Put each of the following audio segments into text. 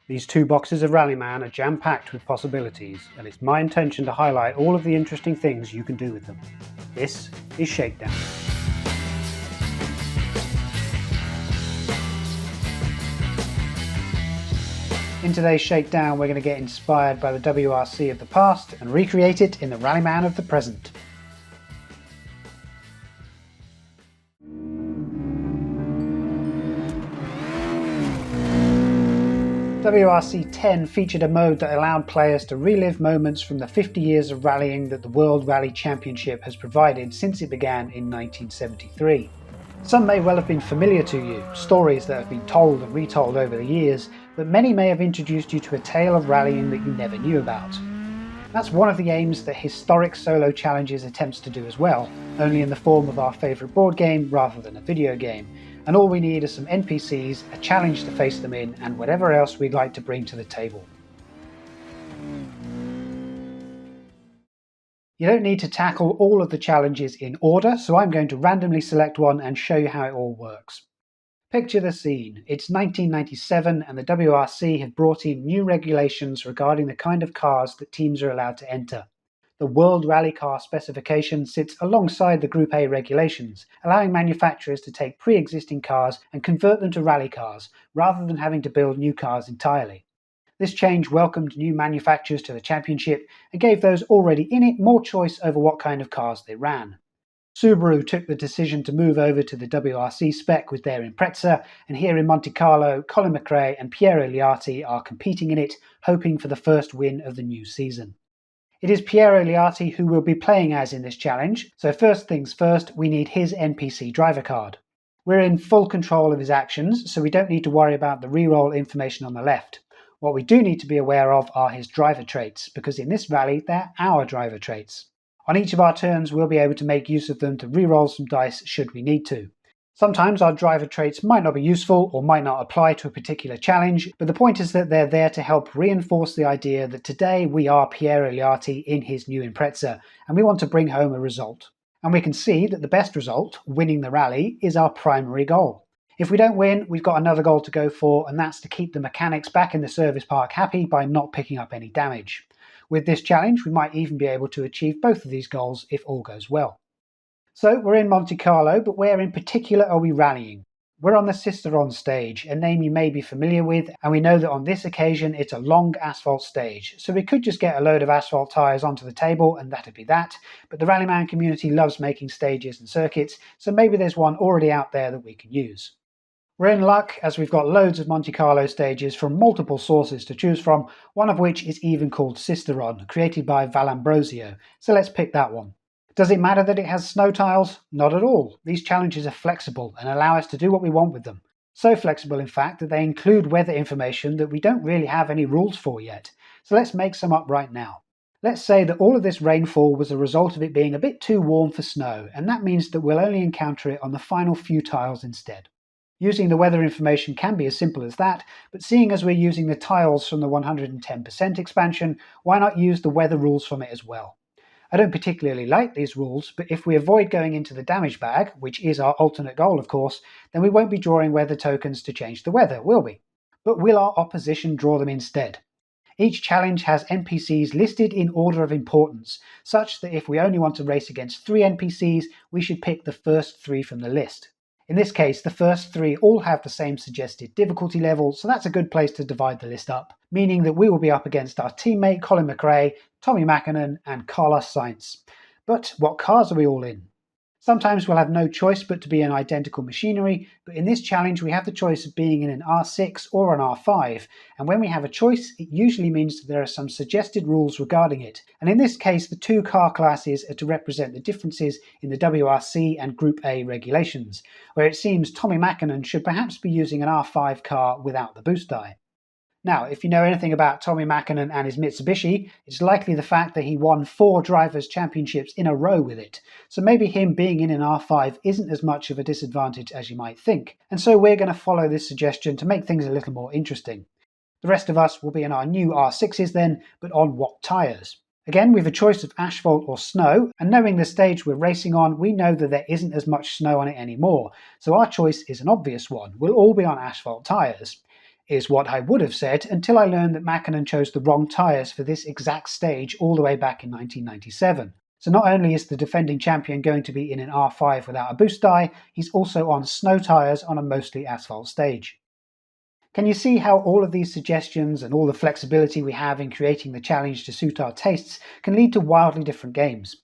These 2 boxes of Rallyman are jam-packed with possibilities, and it's my intention to highlight all of the interesting things you can do with them. This is Shakedown. In today's Shakedown, we're going to get inspired by the WRC of the past and recreate it in the Rallyman of the present. WRC 10 featured a mode that allowed players to relive moments from the 50 years of rallying that the World Rally Championship has provided since it began in 1973. Some may well have been familiar to you, stories that have been told and retold over the years, but many may have introduced you to a tale of rallying that you never knew about. That's one of the aims that Historic Solo Challenges attempts to do as well, only in the form of our favourite board game rather than a video game. And all we need are some NPCs, a challenge to face them in, and whatever else we'd like to bring to the table. You don't need to tackle all of the challenges in order, so I'm going to randomly select one and show you how it all works. Picture the scene. It's 1997 and the WRC have brought in new regulations regarding the kind of cars that teams are allowed to enter. The World Rally Car specification sits alongside the Group A regulations, allowing manufacturers to take pre-existing cars and convert them to rally cars, rather than having to build new cars entirely. This change welcomed new manufacturers to the championship and gave those already in it more choice over what kind of cars they ran. Subaru took the decision to move over to the WRC spec with their Impreza, and here in Monte Carlo, Colin McRae and Piero Liatti are competing in it, hoping for the first win of the new season. It is Piero Liatti who we'll be playing as in this challenge, so first things first, we need his NPC driver card. We're in full control of his actions, so we don't need to worry about the reroll information on the left. What we do need to be aware of are his driver traits, because in this rally they're our driver traits. On each of our turns we'll be able to make use of them to reroll some dice should we need to. Sometimes our driver traits might not be useful or might not apply to a particular challenge, but the point is that they're there to help reinforce the idea that today we are Piero Liatti in his new Impreza, and we want to bring home a result. And we can see that the best result, winning the rally, is our primary goal. If we don't win, we've got another goal to go for, and that's to keep the mechanics back in the service park happy by not picking up any damage. With this challenge, we might even be able to achieve both of these goals if all goes well. So we're in Monte Carlo, but where in particular are we rallying? We're on the Cisteron stage, a name you may be familiar with, and we know that on this occasion it's a long asphalt stage, so we could just get a load of asphalt tyres onto the table and that'd be that, but the Rallyman community loves making stages and circuits, so maybe there's one already out there that we can use. We're in luck as we've got loads of Monte Carlo stages from multiple sources to choose from, one of which is even called Cisteron, created by Vallambrosio, so let's pick that one. Does it matter that it has snow tiles? Not at all. These challenges are flexible and allow us to do what we want with them. So flexible in fact that they include weather information that we don't really have any rules for yet. So let's make some up right now. Let's say that all of this rainfall was a result of it being a bit too warm for snow, and that means that we'll only encounter it on the final few tiles instead. Using the weather information can be as simple as that, but seeing as we're using the tiles from the 110% expansion, why not use the weather rules from it as well? I don't particularly like these rules, but if we avoid going into the damage bag, which is our alternate goal of course, then we won't be drawing weather tokens to change the weather, will we? But will our opposition draw them instead? Each challenge has NPCs listed in order of importance, such that if we only want to race against 3 NPCs, we should pick the first 3 from the list. In this case, the first 3 all have the same suggested difficulty level, so that's a good place to divide the list up, meaning that we will be up against our teammate Colin McRae, Tommy Mackinnon and Carlos Sainz. But what cars are we all in? Sometimes we'll have no choice but to be in identical machinery, but in this challenge we have the choice of being in an R6 or an R5, and when we have a choice, it usually means that there are some suggested rules regarding it, and in this case the 2 car classes are to represent the differences in the WRC and Group A regulations, where it seems Tommy Mackinnon should perhaps be using an R5 car without the boost die. Now, if you know anything about Tommy Mackinnon and his Mitsubishi, it's likely the fact that he won 4 Drivers' Championships in a row with it, so maybe him being in an R5 isn't as much of a disadvantage as you might think, and so we're going to follow this suggestion to make things a little more interesting. The rest of us will be in our new R6s then, but on what tyres? Again, we have a choice of asphalt or snow, and knowing the stage we're racing on, we know that there isn't as much snow on it anymore, so our choice is an obvious one. We'll all be on asphalt tyres. is what I would have said until I learned that Mäkinen chose the wrong tyres for this exact stage all the way back in 1997. So not only is the defending champion going to be in an R5 without a boost die, he's also on snow tyres on a mostly asphalt stage. Can you see how all of these suggestions and all the flexibility we have in creating the challenge to suit our tastes can lead to wildly different games?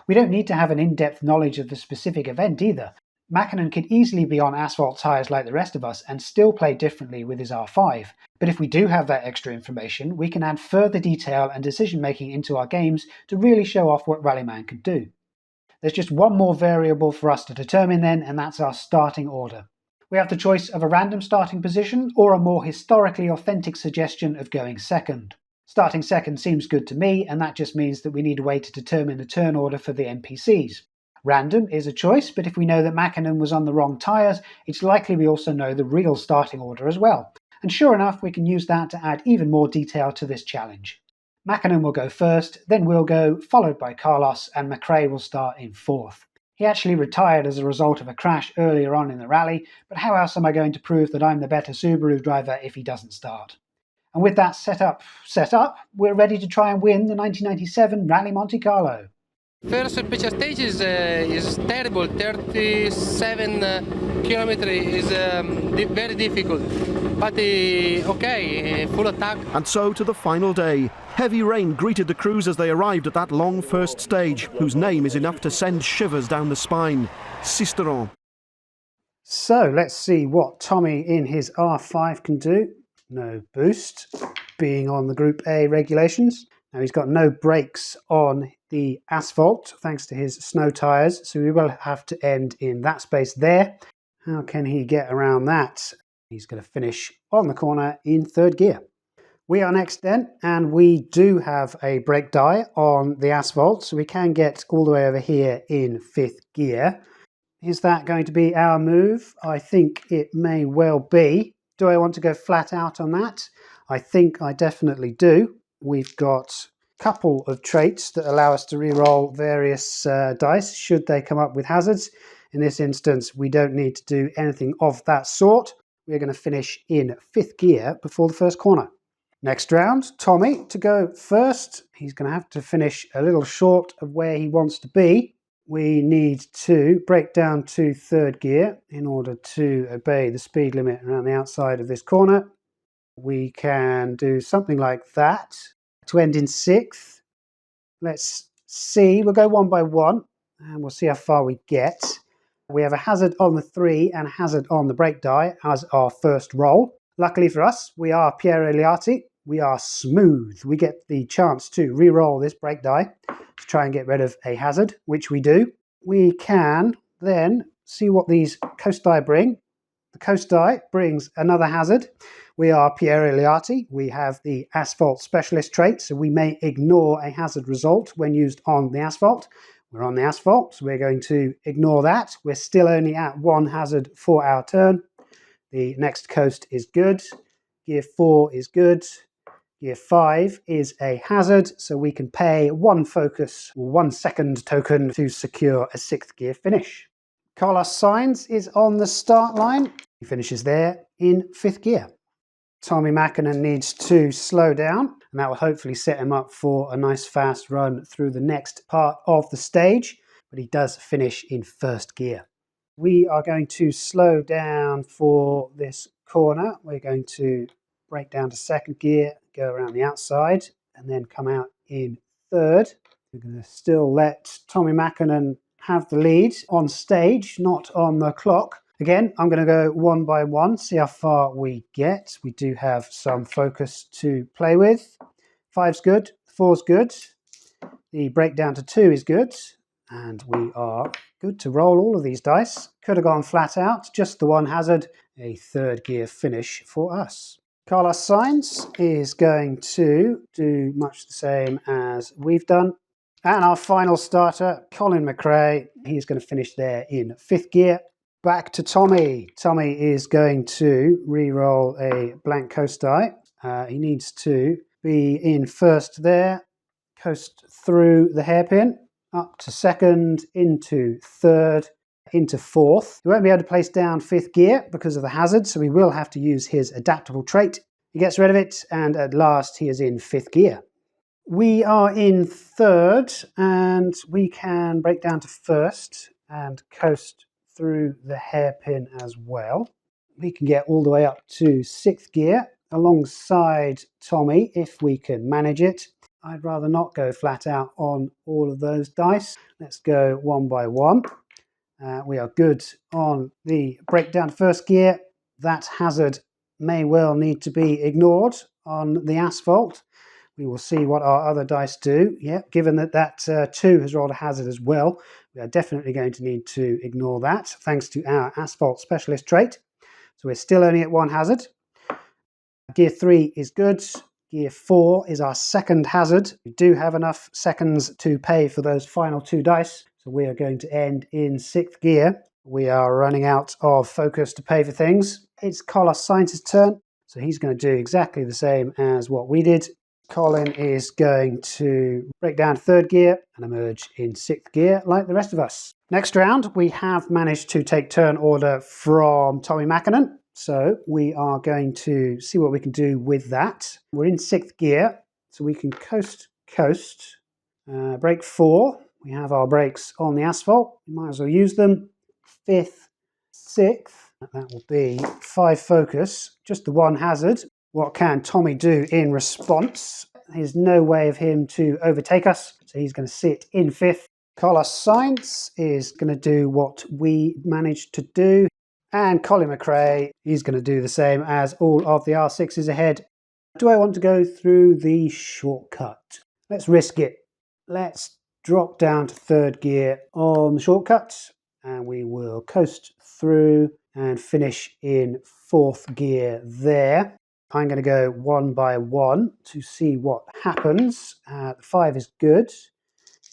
We don't need to have an in-depth knowledge of the specific event either. Mäkinen could easily be on asphalt tyres like the rest of us and still play differently with his R5, but if we do have that extra information, we can add further detail and decision making into our games to really show off what Rallyman can do. There's just one more variable for us to determine then, and that's our starting order. We have the choice of a random starting position or a more historically authentic suggestion of going second. Starting second seems good to me, and that just means that we need a way to determine the turn order for the NPCs. Random is a choice, but if we know that Mäkinen was on the wrong tyres, it's likely we also know the real starting order as well. And sure enough, we can use that to add even more detail to this challenge. Mäkinen will go first, then we'll go, followed by Carlos, and McRae will start in fourth. He actually retired as a result of a crash earlier on in the rally, but how else am I going to prove that I'm the better Subaru driver if he doesn't start? And with that set up, we're ready to try and win the 1997 Rally Monte Carlo. First special stage is terrible. 37 kilometers is very difficult, but okay, full attack. And so to the final day. Heavy rain greeted the crews as they arrived at that long first stage, whose name is enough to send shivers down the spine. Sisteron. So let's see what Tommy in his R5 can do. No boost, being on the Group A regulations. Now he's got no brakes on the asphalt thanks to his snow tyres, so we will have to end in that space there. How can he get around that? He's going to finish on the corner in third gear. We are next then, and we do have a brake die on the asphalt, so we can get all the way over here in fifth gear. Is that going to be our move? I think it may well be. Do I want to go flat out on that? I think I definitely do. We've got a couple of traits that allow us to re-roll various dice should they come up with hazards. In this instance, we don't need to do anything of that sort. We're going to finish in fifth gear before the first corner. Next round, Tommy to go first. He's going to have to finish a little short of where he wants to be. We need to break down to third gear in order to obey the speed limit around the outside of this corner. We can do something like that to end in sixth. Let's see, we'll go one by one and we'll see how far we get. We have a hazard on the 3 and a hazard on the brake die as our first roll. Luckily for us, we are Piero Liatti. We are smooth. We get the chance to re-roll this brake die to try and get rid of a hazard, which we do. We can then see what these coast die bring. The coast die brings another hazard. We are Piero Liatti. We have the asphalt specialist trait, so we may ignore a hazard result when used on the asphalt. We're on the asphalt, so we're going to ignore that. We're still only at one hazard for our turn. The next coast is good. Gear 4 is good. Gear 5 is a hazard, so we can pay 1 focus or 1 second token to secure a 6th gear finish. Carlos Sainz is on the start line. He finishes there in 5th gear. Tommy Mäkinen needs to slow down, and that will hopefully set him up for a nice fast run through the next part of the stage, but he does finish in 1st gear. We are going to slow down for this corner. We're going to break down to 2nd gear, go around the outside, and then come out in 3rd. We're going to still let Tommy Mäkinen have the lead on stage, not on the clock. Again, I'm going to go one by one, see how far we get. We do have some focus to play with. 5's good, 4's good. The breakdown to 2 is good. And we are good to roll all of these dice. Could have gone flat out, just the 1 hazard. A 3rd gear finish for us. Carlos Sainz is going to do much the same as we've done. And our final starter, Colin McRae, he's going to finish there in 5th gear. Back to Tommy. Tommy is going to re-roll a blank coast die. He needs to be in 1st there, coast through the hairpin, up to 2nd, into 3rd, into 4th. He won't be able to place down 5th gear because of the hazard, so we will have to use his adaptable trait He gets rid of it, and at last he is in 5th gear. We are in 3rd, and we can break down to 1st and coast through the hairpin as well. We can get all the way up to 6th gear alongside Tommy if we can manage it. I'd rather not go flat out on all of those dice. Let's go one by one. We are good on the breakdown 1st gear. That hazard may well need to be ignored on the asphalt. We will see what our other dice do. Yeah, given that 2 has rolled a hazard as well, we are definitely going to need to ignore that thanks to our asphalt specialist trait. So we're still only at 1 hazard. Gear 3 is good. Gear 4 is our 2nd hazard. We do have enough seconds to pay for those final 2 dice. So we are going to end in 6th gear. We are running out of focus to pay for things. It's Carlos Sainz's turn. So he's going to do exactly the same as what we did. Colin is going to break down 3rd gear and emerge in 6th gear like the rest of us. Next round, we have managed to take turn order from Tommy Mackinnon. So we are going to see what we can do with that. We're in 6th gear, so we can coast. Brake 4, we have our brakes on the asphalt. We might as well use them. 5th, 6th, that will be 5 focus, just the 1 hazard. What can Tommy do in response? There's no way of him to overtake us, so he's going to sit in 5th. Carlos Sainz is going to do what we managed to do. And Colin McRae, he's going to do the same as all of the R6s ahead. Do I want to go through the shortcut? Let's risk it. Let's drop down to 3rd gear on the shortcut, and we will coast through and finish in 4th gear there. I'm going to go one by one to see what happens. The 5 is good.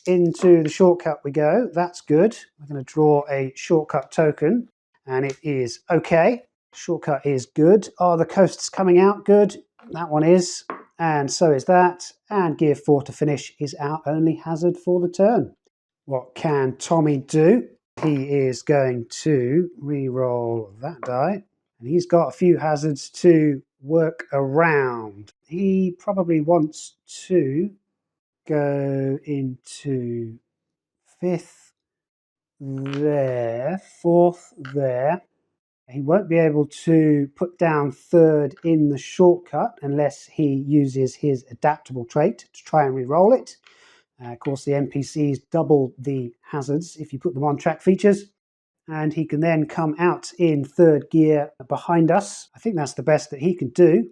Into the shortcut we go. That's good. We're going to draw a shortcut token, and it is okay. Shortcut is good. Are the coasts coming out good? That one is, and so is that. And gear 4 to finish is our only hazard for the turn. What can Tommy do? He is going to re-roll that die, and he's got a few hazards to work around. He probably wants to go into 5th there, 4th there. He won't be able to put down 3rd in the shortcut unless he uses his adaptable trait to try and re-roll it. Of course, the NPCs double the hazards if you put them on track features. And he can then come out in 3rd gear behind us. I think that's the best that he can do.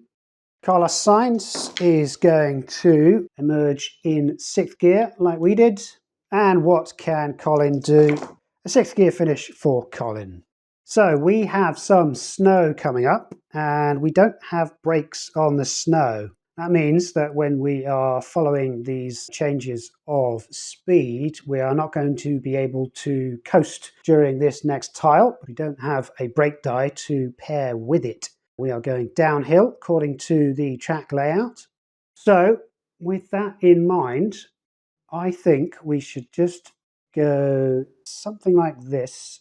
Carlos Sainz is going to emerge in 6th gear like we did. And what can Colin do? A 6th gear finish for Colin. So we have some snow coming up, and we don't have brakes on the snow. That means that when we are following these changes of speed, we are not going to be able to coast during this next tile. We don't have a brake die to pair with it. We are going downhill according to the track layout. So with that in mind, I think we should just go something like this.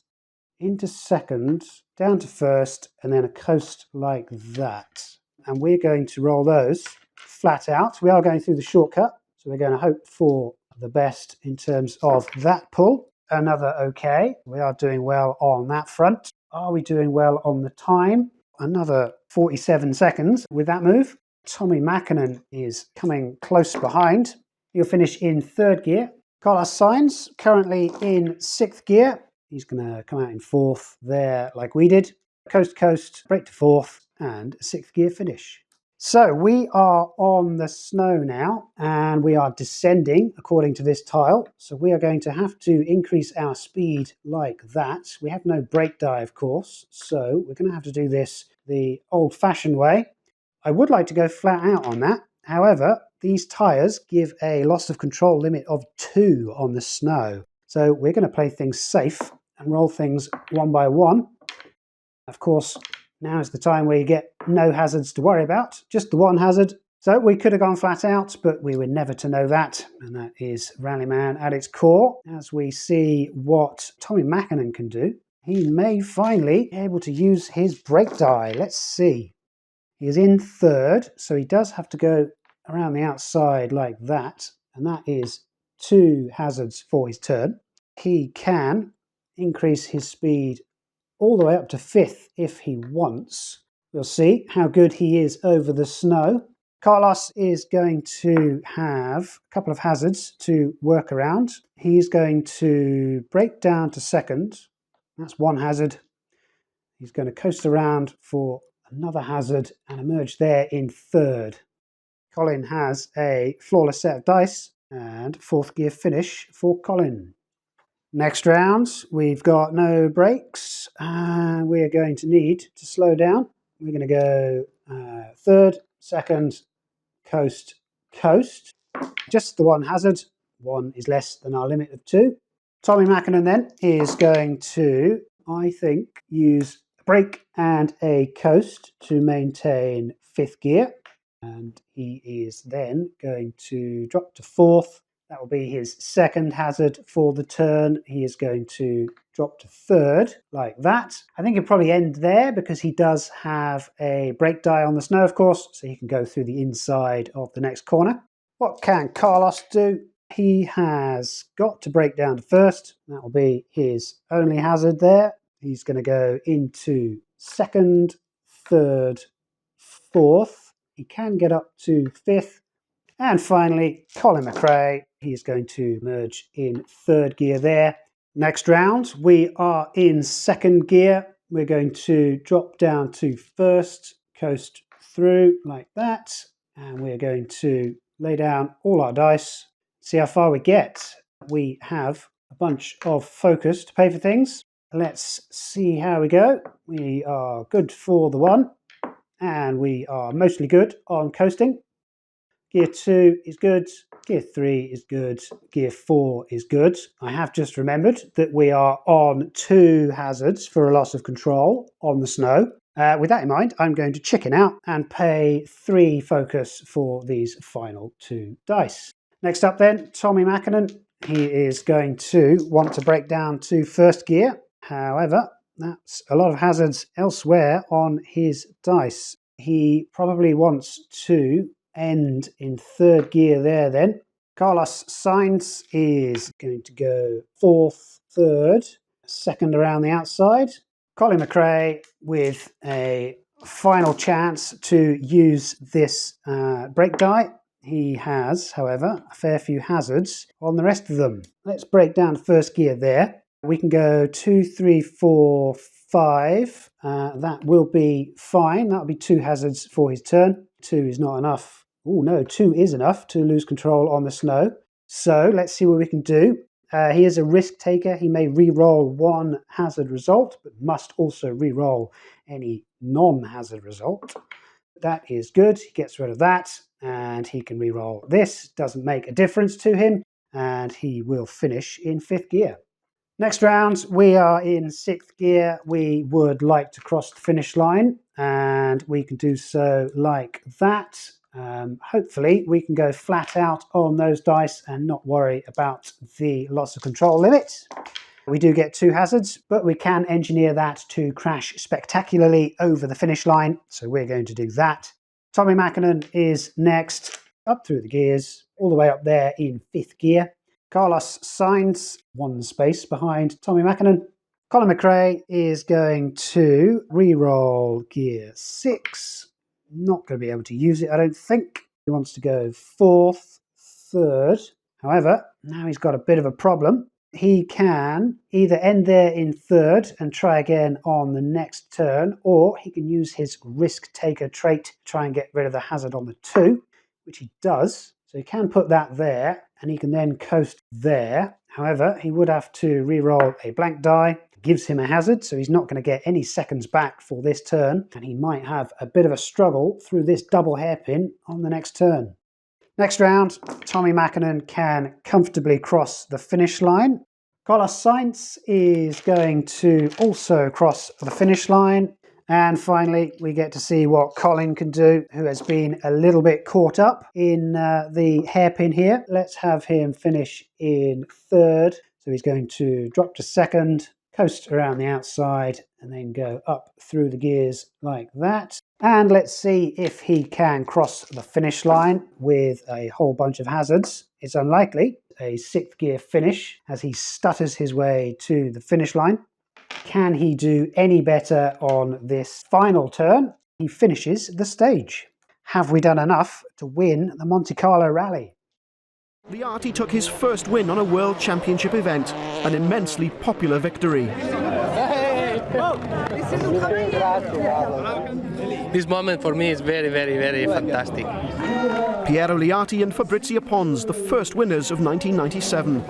Into 2nd, down to 1st, and then a coast like that. And we're going to roll those flat out. We are going through the shortcut, so we're going to hope for the best in terms of that pull. Another okay. We are doing well on that front. Are we doing well on the time? Another 47 seconds with that move. Tommy Mackinnon is coming close behind. He'll finish in 3rd gear. Carlos Sainz currently in 6th gear. He's going to come out in 4th there like we did. Coast to coast, brake to 4th, and a 6th gear finish. So we are on the snow now, and we are descending according to this tile. So we are going to have to increase our speed like that. We have no brake die, of course, so we're going to have to do this the old-fashioned way. I would like to go flat out on that. However, these tyres give a loss of control limit of 2 on the snow. So we're going to play things safe and roll things one by one. Of course, now is the time where you get no hazards to worry about, just the 1 hazard. So we could have gone flat out, but we were never to know that. And that is Rallyman at its core. As we see what Tommy Mackinnon can do, he may finally be able to use his brake die. Let's see. He is in third, so he does have to go around the outside like that, and that is 2 hazards for his turn. He can increase his speed all the way up to 5th if he wants. We'll see how good he is over the snow. Carlos is going to have a couple of hazards to work around. He's going to break down to 2nd. That's 1 hazard. He's going to coast around for another hazard and emerge there in 3rd. Colin has a flawless set of dice and 4th gear finish for Colin. Next round, we've got no brakes, and we're going to need to slow down. We're going to go 3rd, 2nd, coast, coast. Just the 1 hazard. 1 is less than our limit of 2. Tommy Mackinnon then is going to, I think, use a brake and a coast to maintain 5th gear. And he is then going to drop to 4th. That will be his 2nd hazard for the turn. He is going to drop to 3rd, like that. I think he'll probably end there because he does have a brake die on the snow, of course, so he can go through the inside of the next corner. What can Carlos do? He has got to break down to 1st. That will be his only hazard there. He's going to go into 2nd, 3rd, 4th. He can get up to 5th. And finally, Colin McRae. He's going to merge in 3rd gear there. Next round, we are in 2nd gear. We're going to drop down to 1st, coast through like that. And we're going to lay down all our dice, see how far we get. We have a bunch of focus to pay for things. Let's see how we go. We are good for the 1. And we are mostly good on coasting. Gear 2 is good, Gear 3 is good, Gear 4 is good. I have just remembered that we are on 2 hazards for a loss of control on the snow. With that in mind, I'm going to chicken out and pay 3 focus for these final 2 dice. Next up then, Tommy Mackinnon. He is going to want to break down to 1st gear. However, that's a lot of hazards elsewhere on his dice. He probably wants to end in 3rd gear there then. Carlos Sainz is going to go 4th, 3rd, 2nd around the outside. Colin McRae with a final chance to use this brake die. He has, however, a fair few hazards on the rest of them. Let's break down to 1st gear there. We can go 2, 3, 4, 5. That will be fine. That'll be 2 hazards for his turn. 2 is not enough. Oh no, 2 is enough to lose control on the snow. So let's see what we can do. He is a risk taker. He may re-roll 1 hazard result, but must also re-roll any non-hazard result. That is good. He gets rid of that, and he can re-roll this. Doesn't make a difference to him, and he will finish in 5th gear. Next round, we are in 6th gear. We would like to cross the finish line, and we can do so like that. Hopefully, we can go flat out on those dice and not worry about the loss of control limit. We do get 2 hazards, but we can engineer that to crash spectacularly over the finish line, so we're going to do that. Tommy Mackinnon is next, up through the gears, all the way up there in 5th gear. Carlos Sainz, 1 space behind Tommy Mackinnon. Colin McRae is going to re-roll gear 6. Not going to be able to use it, I don't think. He wants to go 4th, 3rd. However, now he's got a bit of a problem. He can either end there in 3rd and try again on the next turn, or he can use his risk taker trait to try and get rid of the hazard on the 2, which he does. So he can put that there, and he can then coast there. However, he would have to re-roll a blank die. It gives him a hazard, so he's not going to get any seconds back for this turn, and he might have a bit of a struggle through this double hairpin on the next turn. Next round, Tommy Mackinnon can comfortably cross the finish line. Carlos Sainz is going to also cross the finish line. And finally, we get to see what Colin can do, who has been a little bit caught up in the hairpin here. Let's have him finish in 3rd. So he's going to drop to 2nd, coast around the outside, and then go up through the gears like that. And let's see if he can cross the finish line with a whole bunch of hazards. It's unlikely. A 6th gear finish as he stutters his way to the finish line. Can he do any better on this final turn? He finishes the stage. Have we done enough to win the Monte Carlo Rally? Liatti took his first win on a World Championship event, an immensely popular victory. This moment for me is very, very, very fantastic. Piero Liatti and Fabrizio Pons, the first winners of 1997.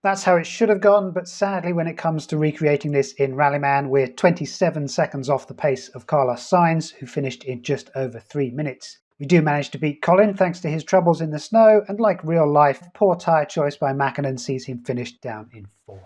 That's how it should have gone, but sadly when it comes to recreating this in Rallyman, we're 27 seconds off the pace of Carlos Sainz, who finished in just over 3 minutes. We do manage to beat Colin thanks to his troubles in the snow, and like real life, poor tyre choice by Mackinnon sees him finished down in 4th.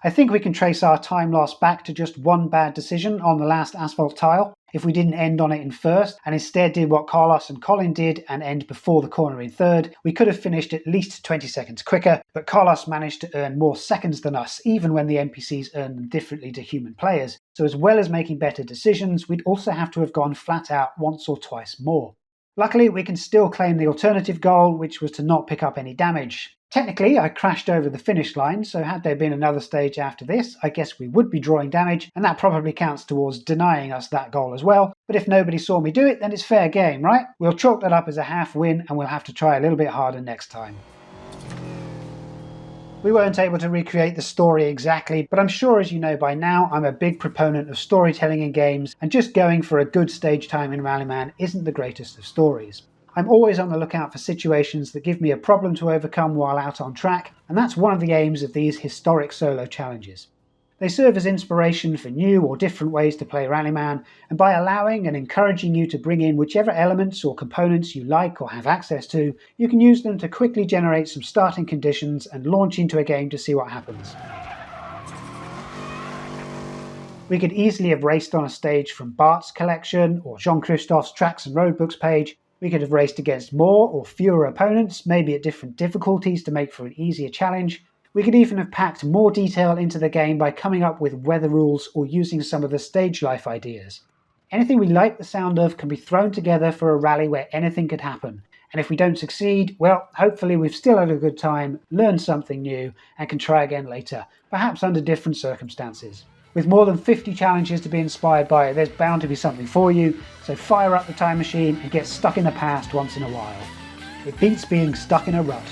I think we can trace our time loss back to just one bad decision on the last asphalt tile. If we didn't end on it in 1st and instead did what Carlos and Colin did and end before the corner in 3rd, we could have finished at least 20 seconds quicker, but Carlos managed to earn more seconds than us, even when the NPCs earn them differently to human players. So as well as making better decisions, we'd also have to have gone flat out once or twice more. Luckily, we can still claim the alternative goal, which was to not pick up any damage. Technically, I crashed over the finish line, so had there been another stage after this, I guess we would be drawing damage, and that probably counts towards denying us that goal as well. But if nobody saw me do it, then it's fair game, right? We'll chalk that up as a half win, and we'll have to try a little bit harder next time. We weren't able to recreate the story exactly, but I'm sure as you know by now, I'm a big proponent of storytelling in games, and just going for a good stage time in Rallyman isn't the greatest of stories. I'm always on the lookout for situations that give me a problem to overcome while out on track, and that's one of the aims of these historic solo challenges. They serve as inspiration for new or different ways to play Rallyman, and by allowing and encouraging you to bring in whichever elements or components you like or have access to, you can use them to quickly generate some starting conditions and launch into a game to see what happens. We could easily have raced on a stage from Bart's collection or Jean-Christophe's Tracks and Roadbooks page. We could have raced against more or fewer opponents, maybe at different difficulties to make for an easier challenge. We could even have packed more detail into the game by coming up with weather rules or using some of the stage life ideas. Anything we like the sound of can be thrown together for a rally where anything could happen. And if we don't succeed, well, hopefully we've still had a good time, learned something new, and can try again later, perhaps under different circumstances. With more than 50 challenges to be inspired by, there's bound to be something for you, so fire up the time machine and get stuck in the past once in a while. It beats being stuck in a rut.